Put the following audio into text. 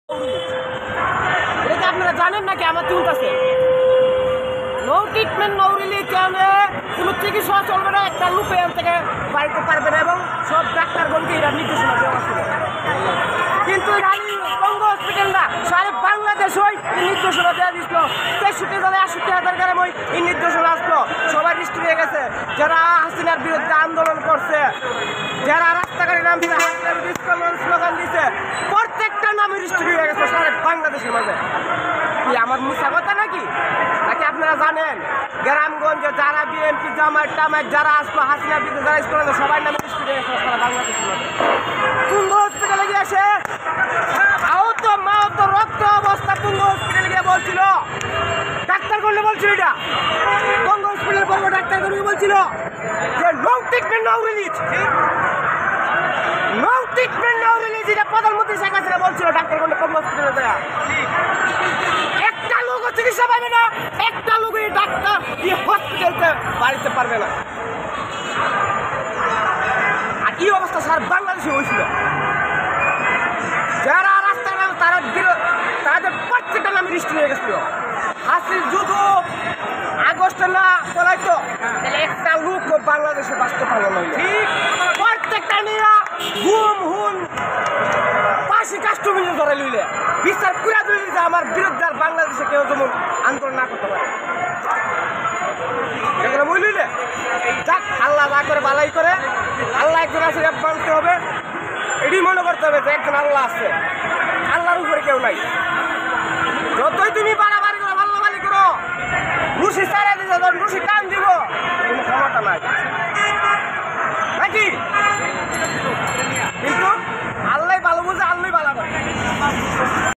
এটা কি আপনারা জানেন নাকি? আমার চুলতেছে নো ট্রিটমেন্ট নো রিলিজ, কোনো চিকিৎসা চলবে না, একটা লুপে থেকে বাড়িতে পারবে না এবং সব ডাক্তারগণকে এরা নির্দেশনা দেওয়া ছিল। কিন্তু বঙ্গ হসপিটাল না, সারা বাংলাদেশ ওই নির্দেশনা দেওয়া দিচ্ছিল। 63,000 80,000 গ্রাম ওই নির্দেশনা আসলো, সবাই দৃষ্টি হয়ে গেছে। যারা হাসিনার বিরুদ্ধে আন্দোলন করছে, যারা রাস্তাঘাটে নাম দিচ্ছে, হাসিনার বিরুদ্ধে স্লোগান দিচ্ছে, প্রত্যেকটা নামে দৃষ্টি হয়ে গেছে সারা বাংলাদেশের মাঝে। কি আমার মিথ্যা কথা নাকি? নাকি আপনারা জানেন গ্রামগঞ্জে যারা বিএনপি জামায়াত টামায়াত যারা আসলো হাসিনার বিরুদ্ধে যারা স্কুলে সবাই নামে দৃষ্টি হয়ে গেছে সারা বাংলাদেশের মাঝে। কুম্ভ হসপিটালে গিয়েছে আহত মাহত রক্ত অবস্থা, কুম্ভ হসপিটালে গিয়ে বলছিল, ডাক্তার করলে বলছিল, এটা কুম্ভ হসপিটালের বড় ডাক্তার করলে বলছিল যে no treatment no release, no treatment no release. এটা প্রধানমন্ত্রী শেখ হাসিনা বলছিল ডাক্তার করলে কুম্ভ হসপিটালে দেয়া। একটা লোক চিকিৎসা পাবে না, একটা লোক এই ডাক্তার এই হসপিটালতে বাড়িতে পারবে না। আর এই অবস্থা সারা বাংলাদেশে হয়েছিল। যারা রাস্তার নামে তাদের প্রত্যেকটা নামে দৃষ্টি হয়ে গেছিল। হাসির যুদ্ধ আগস্টে না চলাইতো তাহলে একটা লোক বাংলাদেশে বাঁচতে পারলো না। প্রত্যেকটা নিয়ে গুম হুন পাশি কাস্টমিজে ধরে লইলে বিচার পুরা দিলে যে আমার বিরুদ্ধে আর বাংলাদেশে কেউ যেমন আন্দোলন না করতে পারে। এগুলো বলিলে যাক, আল্লাহ না করে বালাই করে, আল্লাহ একজন আছে মানতে হবে, এটি মনে করতে হবে যে একজন আল্লাহ আছে, আল্লাহর উপরে কেউ নাই।